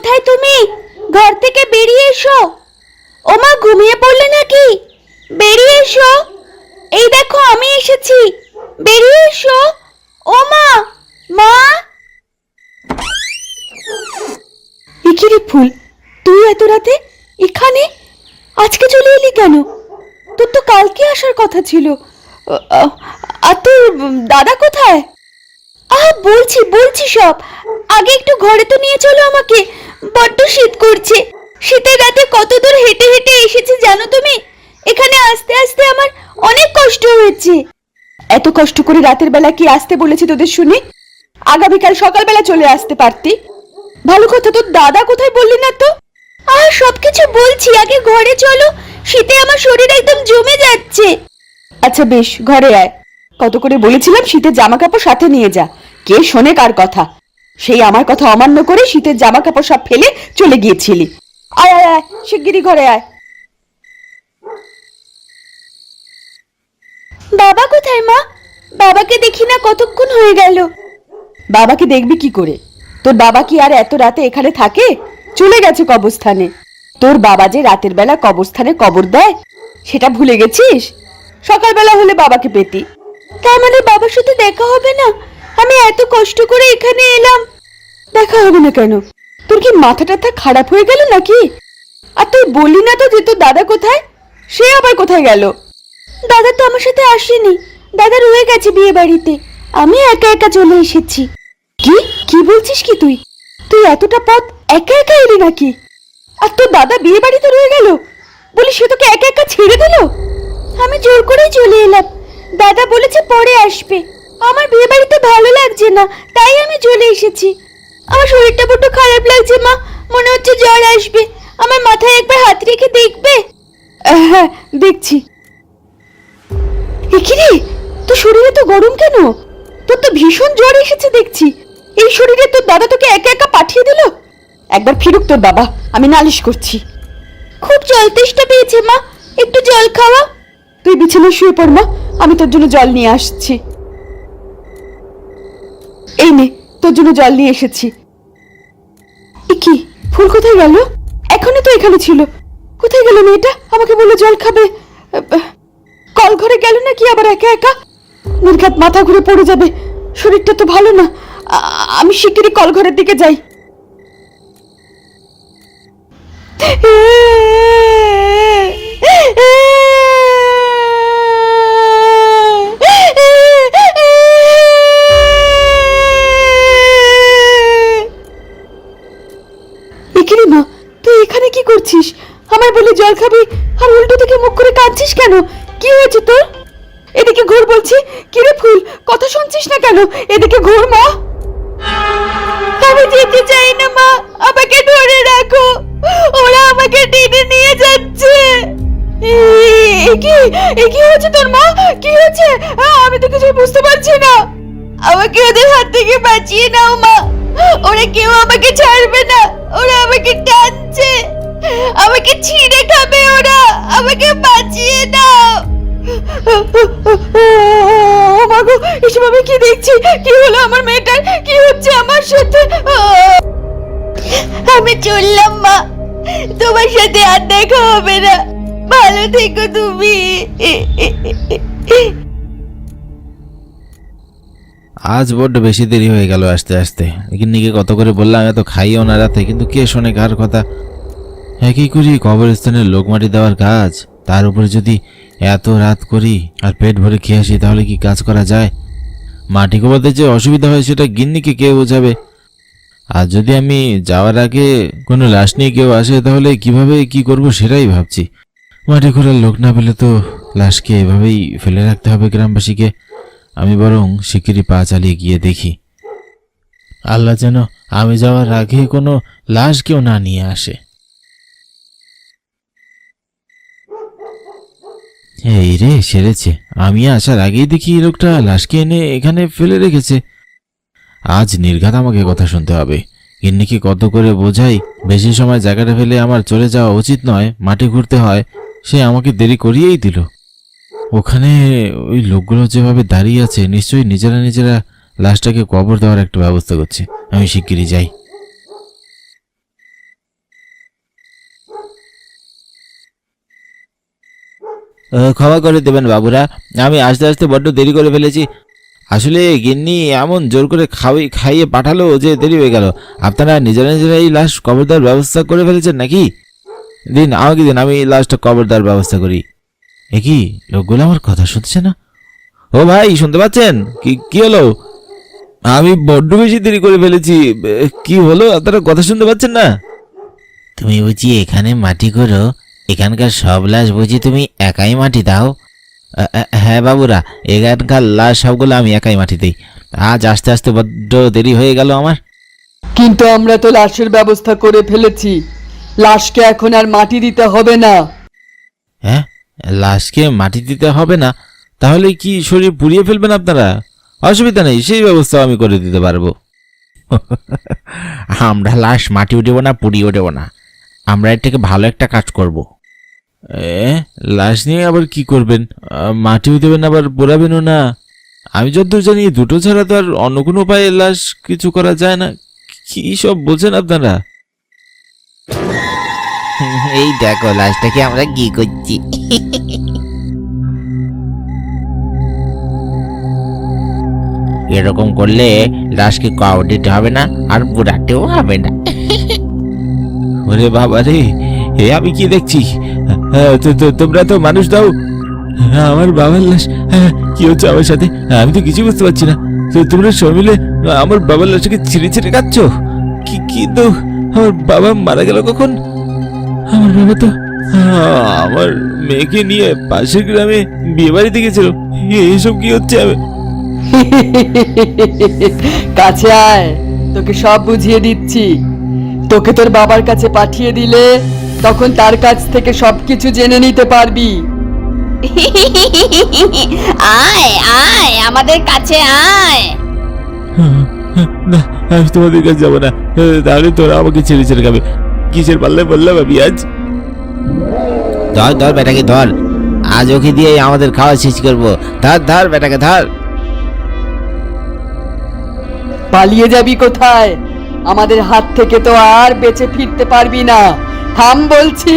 কোথায় তুমি? ঘর থেকে বেরিয়ে এসো। ওমা, ঘুমিয়ে পড়লে নাকি? বেরিয়ে এসো। এই দেখো আমি এসেছি, বেরিয়ে এসো। ওমা, মা। একিরে ফুল, তুই এত রাতে এখানে? আজকে চলে এলি কেন? তোর তো কালকে আসার কথা ছিল। আর তোর দাদা কোথায়? বলছি বলছি সব। আগে একটু ঘরে তো নিয়ে চলো আমাকে, বড্ড শীত করছে। শীতের রাতে কত দূর হেঁটে হেঁটে এসেছি জানো তুমি? এখানে আসতে আসতে আমার অনেক কষ্ট হয়েছে। এত কষ্ট করে রাতের বেলা কি আসতে বলেছি তোদের শুনি? আগামীকাল সকালবেলা চলে আসতে পারতি। ভালো কথা, তোর দাদা কোথায় বললি না তো? সবকিছু বলছি, আগে ঘরে চলো। শীতে আমার শরীর একদম জমে যাচ্ছে। আচ্ছা বেশ, ঘরে আয়। কত করে বলেছিলাম শীতের জামা কাপড় সাথে নিয়ে যা। কে শোনে কার কথা? সেই আমার কথা অমান্য করে শীতের জামা কাপড় সব ফেলে চলে গিয়েছিলি। আয় আয় আয়, শিগগিরই ঘরে আয়। বাবা কোথায় মা? বাবাকে দেখি না, কতক্ষণ হয়ে গেল। বাবাকে দেখবি কি করে? তোর বাবা কি আর এত রাতে এখানে থাকে? চলে গেছে কবরস্থানে। তোর বাবা যে রাতের বেলা কবরস্থানে কবর দেয়, সেটা ভুলে গেছিস? সকালবেলা হলে বাবাকে পেতি। তার মানে বাবার সাথে দেখা হবে না? আমি এত কষ্ট করে এখানে এলাম। দেখা হবে না কেন? তোর কি মাথা টাথা খারাপ হয়ে গেল নাকি? আর তুই বললি না তো যে তোর দাদা কোথায়? সে আবার কোথায় গেল? দাদা তো আমার সাথে আসেনি, দাদা রয়ে গেছে বিয়ে বাড়িতে। আমি একা একা চলে এসেছি। কি কি বলছিস কি তুই? তুই এতটা পথ একা একা এলি নাকি? আর তোর দাদা বিয়ে বাড়িতে রয়ে গেল বলি, সে তোকে একা একা ছেড়ে দিল? আমি জোর করেই চলে এলাম। দাদা বলেছে পরে আসবে। আমার বিয়ে বাড়িতে ভালো লাগছে না, তাই আমি চলে এসেছি। আমার শরীরটা বড্ড খারাপ লাগছে মা, মনে হচ্ছে জ্বর আসবে। আমার মাথায় একবার হাত রেখে দেখবে? হ্যাঁ দেখছি। একিরে, তোর শরীরে তো গরম কেন? তোর তো ভীষণ জ্বর এসেছে দেখছি। এই শরীরে তোর দাদা তোকে একা একা পাঠিয়ে দিল? একবার ফিরুক তোর বাবা, আমি নালিশ করছি। খুব জল তেষ্টা পেয়েছে মা, একটু জল খাওয়া। তুই বিছানায় শুয়ে পড় মা, আমি তোর জন্য জল নিয়ে আসছি। এই নে, তোর জন্য জল নিয়ে এসেছি। কি ফুল কোথায় গেল? এখনই তো এখানে ছিল। কোথায় গেল মেয়েটা? আমাকে বললো জল খাবে। কল ঘরে গেল নাকি আবার একা একা? নির্ঘাত মাথা ঘুরে পড়ে যাবে। শরীরটা তো ভালো না। আমি শিগগিরই কল ঘরের দিকে যাই। মা, তুই এখানে কি করছিস? আমার বলে জল খাবি আর উল্টো দিকে মুখ করে কাঁদছিস কেন? কি হয়েছে তোর? এদিকে ঘোর বলছি। কিরে ফুল, কথা শুনছিস না কেন? এদিকে ঘোর মা। আমি যেতে চাই না মা, আমাকে ধরে রাখো। ওরা আমাকে টেনে নিয়ে যাচ্ছে। কি হয়েছে তোর মা? কি হয়েছে? আমি তো কিছু বুঝতে পারছি না। আমাকে ওদের হাত থেকে বাঁচিয়ে নাও মা। ওরা কেউ আমাকে ছাড়বে না, ওরা আমাকে টানছে, আমাকে ছিঁড়ে খাবে ওরা। আমাকে বাঁচিয়ে নাও। মাগো, এসব আমি কি দেখছি? কি হলো আমার মেয়েটার? কি হচ্ছে আমার সাথে? আমি চললাম মা, তোমার সাথে আর দেখা হবে না। ভালো থেকো তুমি। আজ বড্ড বেশি দেরি হয়ে গেল আসতে আসতে। গিন্নিকে কত করে বললাম এত খাইও না রাতে, কিন্তু কে শোনে কার কথা? একই করি কবরস্থানের লোক মাটি দেওয়ার কাজ, তার উপরে যদি এত রাত করি আর পেট ভরে খেয়ে আসি, তাহলে কি কাজ করা যায়? মাটি কোপাতে যে অসুবিধা হয় সেটা গিন্নিকে কে বোঝাবে? আর যদি আমি যাওয়ার আগে কোনো লাশ নিয়ে কেউ আসে, তাহলে কিভাবে কি করব সেটাই ভাবছি। মাটি খোঁড়ার লোক না পেলে তো লাশকে এভাবেই ফেলে রাখতে হবে গ্রামবাসীকে। আমি বরং শিগগিরই পা চালিয়ে গিয়ে দেখি, আল্লাহ যেন আমি যাওয়ার আগে কোনো লাশ কেউ না নিয়ে আসে। এই রে, সেরেছে। আমি আসার আগেই দেখি লোকটা লাশকে এনে এখানে ফেলে রেখেছে। আজ নির্ঘাত আমাকে কথা শুনতে হবে। গিন্নিকে কত করে বোঝাই বেশি সময় জায়গাটা ফেলে আমার চলে যাওয়া উচিত নয়, মাটি ঘুরতে হয়, সে আমাকে দেরি করিয়েই দিল। ওখানে ওই লোকগুলো যেভাবে দাঁড়িয়ে আছে, নিশ্চয়ই নিজেরা নিজেরা লাশটাকে কবর দেওয়ার একটা ব্যবস্থা করছে। আমি শিগগিরই যাই। ক্ষমা করে দেবেন বাবুরা, আমি আস্তে আস্তে বড্ড দেরি করে ফেলেছি। আসলে গিন্নি এমন জোর করে খাইয়ে পাঠালো যে দেরি হয়ে গেল। আপনারা নিজেরা নিজেরা এই লাশ কবর দেওয়ার ব্যবস্থা করে ফেলেছেন নাকি? দিন, আমাকে দিন, আমি লাশটা কবর দেওয়ার ব্যবস্থা করি। এ কি, লোকগুলো আমার কথা শুনছে না? ও ভাই, শুনতে পাচ্ছেন? কি কি হলো? আমি বড্ড বেশি দেরি করে ফেলেছি। কি হলো, আপনারা কথা শুনতে পাচ্ছেন না? তুমি বুঝি এখানে মাটি করো? এখানকার সব লাশ বুঝি তুমি একাই মাটি দাও? হ্যাঁ বাবুরা, এখানকার লাশ সবগুলো আমি একাই মাটি দিই। আজ আস্তে আস্তে বড্ড দেরি হয়ে গেল আমার। কিন্তু আমরা তো লাশের ব্যবস্থা করে ফেলেছি, লাশকে এখন আর মাটি দিতে হবে না। হ্যাঁ, লাশকে মাটি দিতে হবে না? তাহলে কি শরীর পুড়িয়ে ফেলবেন আপনারা? অসুবিধা নেই, সেই ব্যবস্থা আমি করে দিতে পারবো। আমরা লাশ মাটিও দেবো না, পুড়িয়েও দেবো না। আমরা এর থেকে ভালো একটা কাজ করব। লাশ নিয়ে আবার কি করবেন? মাটিও দেবেন, আবার পোড়াবেনও না? আমি যতদূর জানি দুটো ছাড়া তো আর অন্য কোনো উপায়ে লাশ কিছু করা যায় না। কি সব বলছেন আপনারা? এই দেখো লাশটাকে আমরা কি করছি। এরকম করলে লাশকে কবর দিতে হবে না, আর পোড়াতেও হবে না। ওরে বাবা রে, এ আমি কি দেখছি? তোমরা তো মানুষ দাও। আমার বাবার লাশ। কি হচ্ছে আমার সাথে? আমি তো কিছু বুঝতে পারছি না। তোমরা সবাই মিলে আমার বাবার লাশকে ছিঁড়ে ছিঁড়ে খাচ্ছ। কিন্তু আমার বাবা মারা গেল কখন? আমার বাবা তো আমার মেয়েকে নিয়ে পাশের গ্রামে বিয়ে বাড়িতে গেছিল। এসব কি হচ্ছে? কাছে আয়, তোকে সব বুঝিয়ে দিচ্ছি। তোকে তোর বাবার কাছে পাঠিয়ে দিলে তখন তার কাছ থেকে সবকিছু জেনে নিতে পারবি। আয় আয় আমাদের কাছে আয়। না, আমি তোমাদের কাছে যাবো না। তাহলে তোরা আমাকে ছেড়ে ছেড়ে খাবে। কিসের পাল্লে বললাম আমি আজ? ধর ধর বেটাকে ধর, আজ ওকে দিয়ে আমাদের খাওয়া শেষ করবো। ধর ধর বেটাকে ধর। পালিয়ে যাবি কোথায়? আমাদের হাত থেকে তো আর বেঁচে ফিরতে পারবি না। থাম বলছি।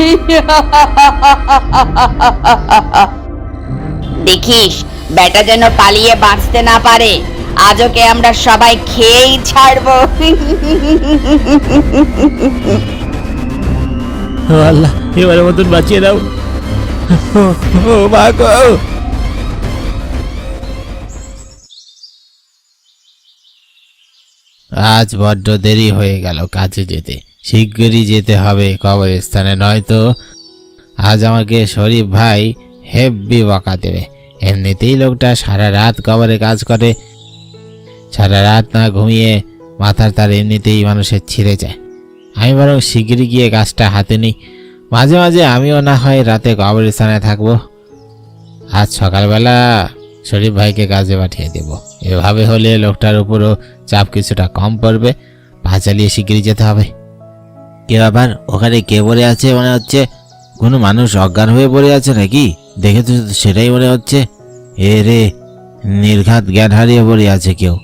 দেখিস বেটা যেন পালিয়ে বাঁচতে না পারে। আজ ওকে আমরা সবাই খেয়েই ছাড়বো। আল্লাহ, এবারের মতন বাঁচিয়ে দাও। ও মা গো! আজ বড্ড দেরি হয়ে গেল কাজে যেতে। শিগগিরই যেতে হবে কবরস্থানে, নয়তো আজ আমাকে শরীফ ভাই হেব্বি বকা দেবে। এমনিতেই লোকটা সারা রাত কবরে কাজ করে, সারা রাত না ঘুমিয়ে মাথার তার এমনিতেই মানুষের ছিঁড়ে যায়। আমি বরং শিগগিরই গিয়ে কাজটা হাতে নিই। মাঝে মাঝে আমিও না হয় রাতে কবরস্থানে থাকবো। আজ সকালবেলা শরীফ ভাইকে কাজে পাঠিয়ে দেব। এভাবে হলে লোকটার উপরও চাপ কিছুটা কম পড়বে। পা চালিয়ে শিগগিরই যেতে হবে। কে আবার ওখানে কে পড়ে আছে? মনে হচ্ছে কোনো মানুষ অজ্ঞান হয়ে পড়ে আছে নাকি? দেখে তো সেটাই মনে হচ্ছে। এ রে, নির্ঘাত জ্ঞান হারিয়ে পড়ে আছে কেউ।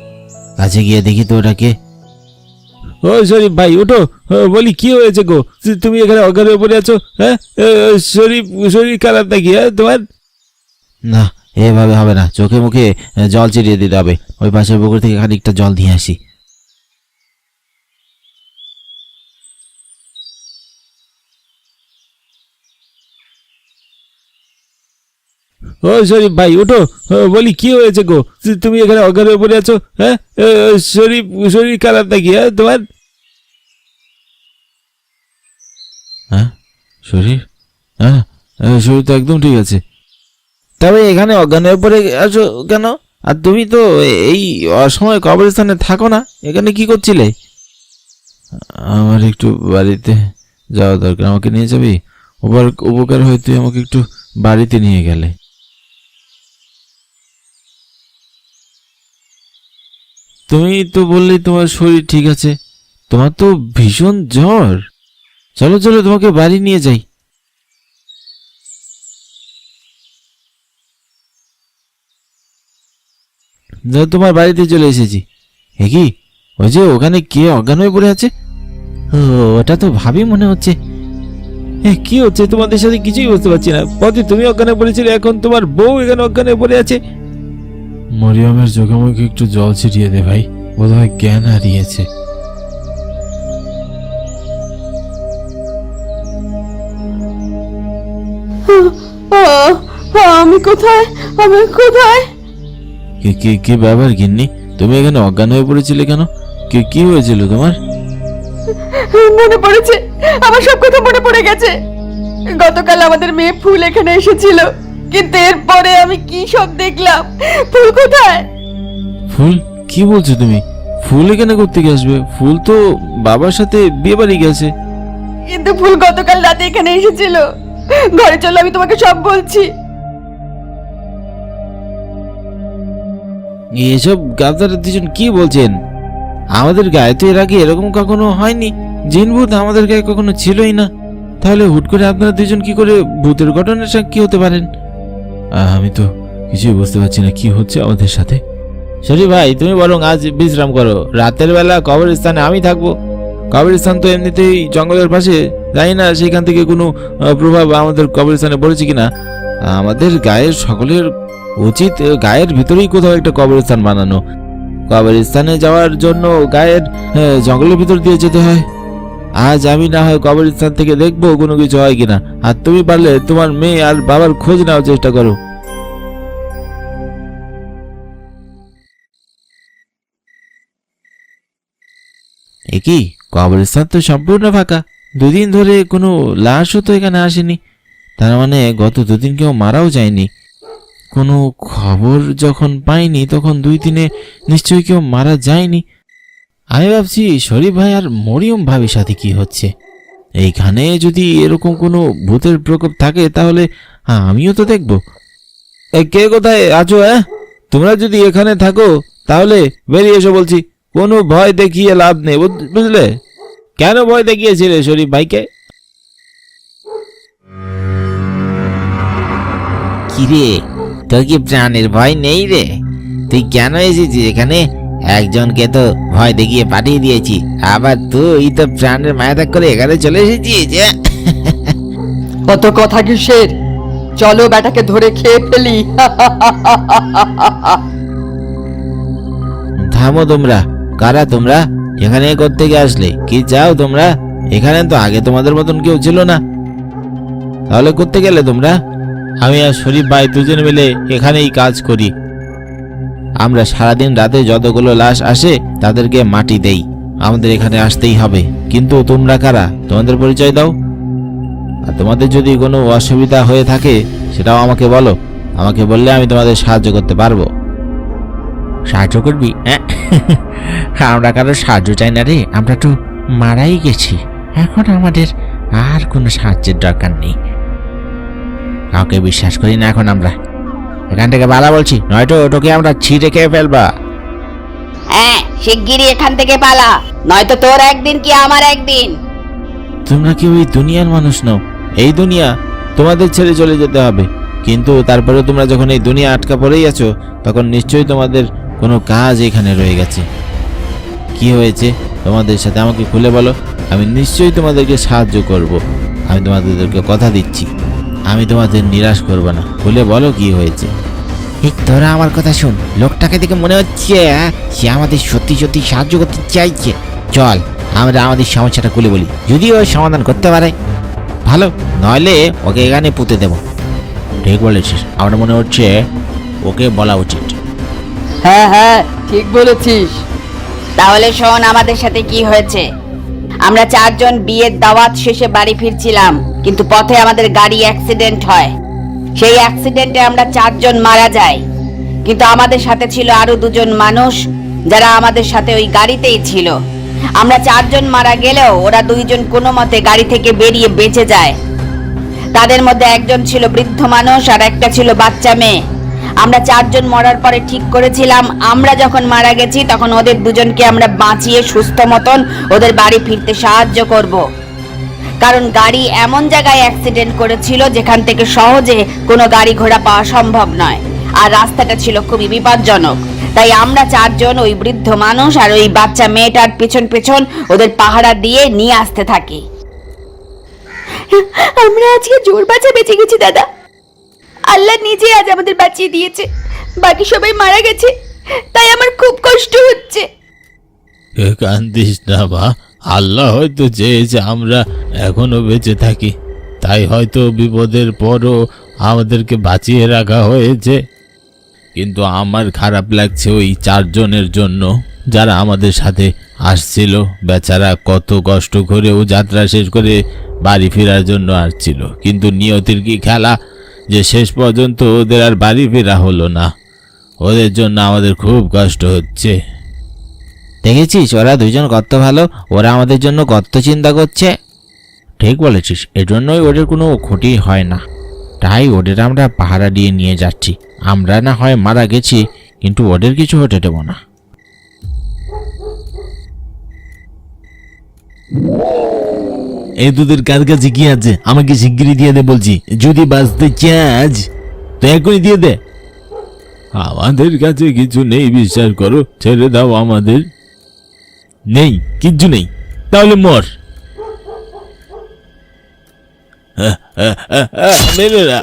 কাছে গিয়ে দেখি তো ওটাকে। ও শরীফ ভাই, ওঠো। বলি কি হয়েছে গো? তুমি এখানে অজ্ঞান হয়ে পড়ে আছো? হ্যাঁ, শরীর খারাপ নাকি? হ্যাঁ তোমার? না, এভাবে হবে না। চোখে মুখে জল চিরিয়ে দিতে হবে। ওই পাশের পুকুর থেকে খানিকটা জল দিয়ে আসি। ও শরীফ ভাই, ওঠো। বলি কি হয়েছে গো? তুমি এখানে অজ্ঞান হয়ে পড়ে আছো? হ্যাঁ, শরীর খারাপ নাকি? হ্যাঁ তোমার? হ্যাঁ, শরীর হ্যাঁ শরীর তো একদম ঠিক আছে। তবে এখানে অজ্ঞান হয়ে পড়ে আছো কেন? আর তুমি তো এই অসময়ে কবরস্থানে থাকো না, এখানে কি করছিলে? আমার একটু বাড়িতে যাওয়া দরকার, আমাকে নিয়ে যাবি? উপকার হয় তুই আমাকে একটু বাড়িতে নিয়ে গেলে। তুমি তো বললেই তোমার শরীর ঠিক আছে, তোমার তো ভীষণ জ্বর। চলো চলো, তোমাকে বাড়ি নিয়ে যাই। তোমার বাড়িতে চলে এসেছি। এ কি, ওই যে ওখানে কে অজ্ঞান হয়ে পড়ে আছে? ও, ওটা তো ভাবি মনে হচ্ছে। কি হচ্ছে তোমাদের সাথে কিছুই বুঝতে পারছি না। পথে তুমি অজ্ঞানে পড়েছিলে, এখন তোমার বউ এখানে অজ্ঞানে পড়ে আছে। মরিয়মের চোখে মুখে একটু জল ছিটিয়ে দে ভাই, বোধহয় জ্ঞান হারিয়েছে। আমি কোথায়, আমি কোথায়? কি কি কি ব্যাপার গিন্নি, তুমি এখানে অজ্ঞান হয়ে পড়েছিলে কেন? কি কি হয়েছিল তোমার? মনে পড়েছে, আমার সব কথা মনে পড়ে গেছে। গতকাল আমাদের মেয়ে ফুল এখানে এসেছিল, কিন্তু এরপরে আমি কি সব দেখলাম। ফুল কোথায়? ফুল? কি বলছো তুমি? ফুল এখানে করতে আসবে? ফুল তো বাবার সাথে বিয়ে বাড়ি গেছে। কিন্তু ফুল গতকাল রাতে এখানে এসেছিল। ঘরে চলো, আমি তোমাকে সব বলছি। এসব গাধারা দুজন কি বলছেন? আমাদের গায়ে তো এর আগে এরকম কখনো হয়নি। জিন ভূত আমাদের গায়ে কখনো ছিলই না। তাহলে হুট করে আপনারা দুজন কি করে ভূতের ঘটনার সাক্ষী হতে পারেন? আমি তো কিছুই বুঝতে পারছি না কি হচ্ছে আমাদের সাথে। শরীফ ভাই, তুমি বরং আজ বিশ্রাম করো, রাতের বেলা কবরস্থানে আমি থাকবো। কবরস্থান তো এমনিতেই জঙ্গলের পাশে, জানি না সেখান থেকে কোনো প্রভাব আমাদের কবরস্থানে পড়েছে কিনা। আমাদের গায়ের সকলের উচিত গায়ের ভিতরেই কোথাও একটা কবরস্থান বানানো। কবরস্থানে যাওয়ার জন্য গায়ের জঙ্গলের ভিতর দিয়ে যেতে হয়। আজ আমি না হয় কবরস্থান থেকে দেখবো কোনো কিছু হয় কিনা, আর তুমি পারলে তোমার মেয়ে আর বাবার খোঁজ নেওয়ার চেষ্টা করো। কি কবরস্থান তো সম্পূর্ণ ফাঁকা, দুদিন ধরে কোনো লাশও তো এখানে আসেনি। তার মানে গত দুদিন কেউ মারাও যায়নি। কোনো খবর যখন পাইনি তখন 2 দিনে নিশ্চয়ই কেউ মারা যায়নি। আমি ভাবছি শরীফ ভাই আর মরিয়ম ভাবির সাথে কি হচ্ছে। এইখানে যদি এরকম কোনো ভূতের প্রকোপ থাকে তাহলে আমিও তো দেখব। কে কোথায় আছো? তোমরা যদি এখানে থাকো তাহলে বেরিয়ে এসো বলছি। কোনো ভয় দেখিয়ে লাভ নেই, বুঝলে? কেন ভয় দেখিয়েছিলে শরীফ ভাইকে? কিরে, তোর কি প্রাণের ভয় নেই রে? তুই কেন এসেছিস এখানে? একজনকে তো ভয় দেখিয়ে পাঠিয়ে দিয়েছি, আবার তুই তো প্রাণের মায়া ত্যাগ করে এখানে চলে এসেছিস। কত কথা কিসের? চলো বেটাকে ধরে খেয়ে ফেলি। থামো তোমরা। কারা তোমরা? এখানে কোত্থেকে আসলে? কি চাও তোমরা? এখানে তো আগে তোমাদের মতন কেউ ছিল না। তাহলে করতে গেলে তোমরা? আমি আর শরীফ ভাই দুজন মিলে এখানেই কাজ করি। আমরা সারাদিন রাতে যতগুলো লাশ আসে তাদেরকে মাটি দেই। আমাদের এখানে আসতেই হবে। কিন্তু তোমরা কারা? তোমাদের পরিচয় দাও। আর তোমাদের যদি কোনো অসুবিধা হয়ে থাকে সেটাও আমাকে বলো। আমাকে বললে আমি তোমাদের সাহায্য করতে পারবো। সাহায্য করবি? আমরা কারো সাহায্য চাই না রে, আমরা তো মারাই গেছি। এখন আমাদের আর কোনো সাহায্যের দরকার নেই। কাউকে বিশ্বাস করি না এখন আমরা। এখান থেকে পালা বলছি, নয়তো তোকে আমরা ছিঁড়ে খেয়ে ফেলবা। হ্যাঁ, শিগগিরই এখান থেকে পালা, নয়তো তোর একদিন কি আমার একদিন। তোমরা কি ওই দুনিয়ার মানুষ নও? এই দুনিয়া তোমাদের ছেড়ে চলে যেতে হবে। কিন্তু তারপরে তোমরা যখন এই দুনিয়া আটকা পড়েই আছো তখন নিশ্চয়ই তোমাদের কোনো কাজ এখানে রয়ে গেছে। কি হয়েছে তোমাদের সাথে আমাকে খুলে বলো, আমি নিশ্চয়ই তোমাদেরকে সাহায্য করব। আমি তোমাদেরকে কথা দিচ্ছি, আমি তোমাদের নিরাশ করব না। খুলে বলো কি হয়েছে। তোরা আমার কথা শুন, লোকটাকে দেখে মনে হচ্ছে সে আমাদের সত্যি সত্যি সাহায্য করতে চাইছে। চল আমরা আমাদের সমস্যাটা খুলে বলি, যদি ও সমাধান করতে পারে ভালো, নইলে ওকে এখানে পুঁতে দেব। ঠিক বলেছিস, আমার মনে হচ্ছে ওকে বলা উচিত। হ্যাঁ হ্যাঁ, ঠিক বলেছিস। তাহলে শোন আমাদের সাথে কি হয়েছে। আমরা 4 জন বিয়ের দাওয়াত শেষে বাড়ি ফিরছিলাম, কিন্তু পথে আমাদের গাড়ি অ্যাক্সিডেন্ট হয়। সেই অ্যাক্সিডেন্টে আমরা 4 জন মারা যাই, কিন্তু আমাদের সাথে ছিল আরো 2 জন মানুষ যারা আমাদের সাথে ওই গাড়িতেই ছিল। আমরা 4 জন মারা গেলেও ওরা 2 জন কোনো মতে গাড়ি থেকে বেরিয়ে বেঁচে যায়। তাদের মধ্যে একজন ছিল বৃদ্ধ মানুষ আর একটা ছিল বাচ্চা মেয়ে। আমরা 4 জন মরার পরে ঠিক করেছিলাম আমরা যখন মারা গেছি তখন ওদের 2 জনকে আমরা বাঁচিয়ে সুস্থ মতন ওদের বাড়ি ফিরতে সাহায্য করব। কারণ গাড়ি এমন জায়গায় অ্যাক্সিডেন্ট করেছিল যেখান থেকে সহজে কোনো গাড়ি ঘোড়া পাওয়া সম্ভব নয়, আর রাস্তাটা ছিল খুবই বিপজ্জনক। তাই আমরা 4 জন ওই বৃদ্ধ মানুষ আর ওই বাচ্চা মেয়েটার পেছন পেছন ওদের পাহারা দিয়ে নিয়ে আসতে থাকি। আমরা আজকে জোর বাঁচা বেঁচে গেছি দাদা। আল্লাহ নিজে আজ আমাদের বাঁচিয়ে দিয়েছে, বাকি সবাই মারা গেছে, তাই আমার খুব কষ্ট হচ্ছে। কান্দিস না মা, আল্লাহ হয়তো চেয়েছে আমরা এখনো বেঁচে থাকি, তাই হয়তো বিপদের পরও আমাদেরকে বাঁচিয়ে রাখা হয়েছে। কিন্তু আমার খারাপ লাগছে ওই 4 জনের জন্য যারা আমাদের সাথে আসছিল। বেচারা কত কষ্ট করেও যাত্রা শেষ করে বাড়ি ফেরার জন্য আসছিল, কিন্তু নিয়তির কি খেলা যে শেষ পর্যন্ত ওদের আর বাড়ি ফেরা হলো না। ওদের জন্য আমাদের খুব কষ্ট হচ্ছে। দেখেছিস ওরা দুইজন কত ভালো, ওরা আমাদের জন্য কত চিন্তা করছে। ঠিক বলেছিস, এজন্যই ওদের কোনো ক্ষতি হয় না, তাই ওদের আমরা পাহারা দিয়ে নিয়ে যাচ্ছি। আমরা না হয় মারা গেছি, কিন্তু ওদের কিছু হতে দেবো না। এই তোদের কার কাছে কি আছে আমাকে শিগগিরই দিয়ে দে বলছি। যদি বাঁচতে চাস তো এখনই দিয়ে দে। আমাদের কাছে কিছু নেই, বিশ্বাস করো, ছেড়ে দাও আমাদের। নেই, কিচ্ছু নেই, তাহলে মর। মেরে না।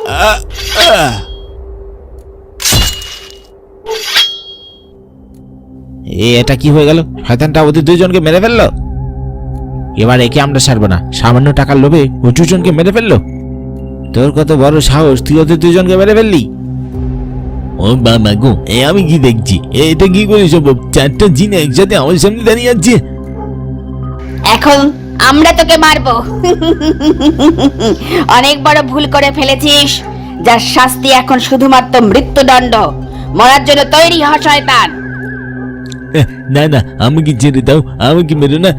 এটা কি হয়ে গেল? শয়তানটা ওদের দুইজনকে মেরে ফেললো। এবার একে আমরা ছাড়বো না, সামান্য টাকার লোভে ও দুজনকে মেরে ফেললো। তোর কত বড় সাহস, তুই ওদের দুজনকে মেরে ফেললি? ও বাবা গো, আমি কি দেখছি? এটা কি করে সম্ভব? 4টা জিন একসাথে আমার সামনে দাঁড়িয়ে আছে। এখন আমরা তোকে মারবো। অনেক বড় ভুল করে ফেলেছিস, যার শাস্তি এখন শুধুমাত্র মৃত্যুদণ্ড। মরার জন্য তৈরি হ শয়তান। না না, আমাকে ছেড়ে দাও, আমাকে মেরো না,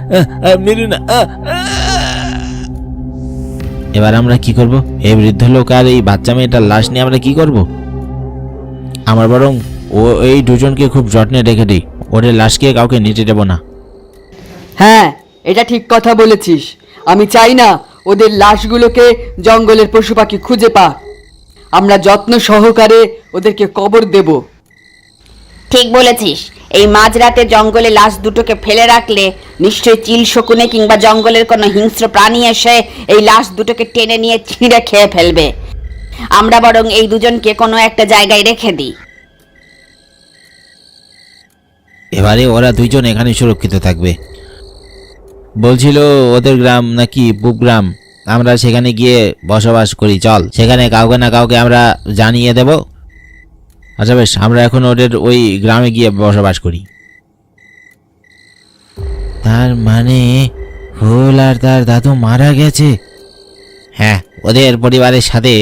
মেরো না। এবার আমরা কি করব? এই বৃদ্ধ লোক আর এই বাচ্চা মেয়েটার লাশ নিয়ে আমরা কি করব? আমার বরং এই দুজনকে খুব যত্নে রেখে দিই, ওদের লাশকে কাউকে নিতে দেব না। হ্যাঁ, এটা ঠিক কথা বলেছিস। আমি চাই না ওদের লাশগুলোকে জঙ্গলের পশু পাখি খুঁজে পাক। আমরা যত্ন সহকারে ওদেরকে কবর দেব। ঠিক বলেছিস। এই মাঝরাতে জঙ্গলে লাশ দুটোকে ফেলে রাখলে নিশ্চয়ই চিল শকুনে কিংবা জঙ্গলের কোনো হিংস্র প্রাণী এসে এই লাশ দুটোকে টেনে নিয়ে ছিঁড়ে খেয়ে ফেলবে। আমরা বরং এই দুজনকে কোনো একটা জায়গায় রেখে দিই। এবারে ওরা দুইজন এখানে সুরক্ষিত থাকবে। বলছিল ওদের গ্রাম নাকি পূব গ্রাম, আমরা সেখানে গিয়ে বসবাস করি। চল, সেখানে কাউকে না কাউকে আমরা জানিয়ে দেব। আচ্ছা বেশ, আমরা এখন ওদের ওই গ্রামে গিয়ে বসবাস করি। তার মানে ফুল আর তার দাদু মারা গেছে? হ্যাঁ, ওদের পরিবারের সাথে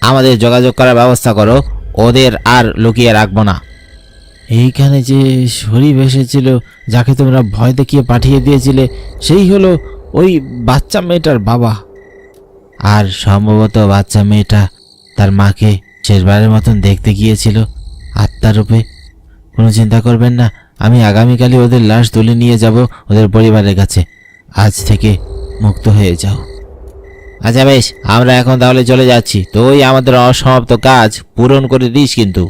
আমাদের যোগাযোগ করার ব্যবস্থা করো, ওদের আর লুকিয়ে রাখবো না। এইখানে যে শরীফ এসেছিল, যাকে তোমরা ভয় দেখিয়ে পাঠিয়ে দিয়েছিলে, সেই হলো ওই বাচ্চা মেয়েটার বাবা। আর সম্ভবত বাচ্চা মেয়েটা তার মাকে শেষবারের মতন দেখতে গিয়েছিল আত্মারূপে। কোনো চিন্তা করবেন না, আমি আগামীকালই ওদের লাশ তুলে নিয়ে যাব ওদের পরিবারের কাছে। আজ থেকে মুক্ত হয়ে যাও। আচ্ছা বেশ, আমরা এখন তাহলে চলে যাচ্ছি। তুই আমাদের অসমাপ্ত কাজ পূরণ করে দিস কিন্তু।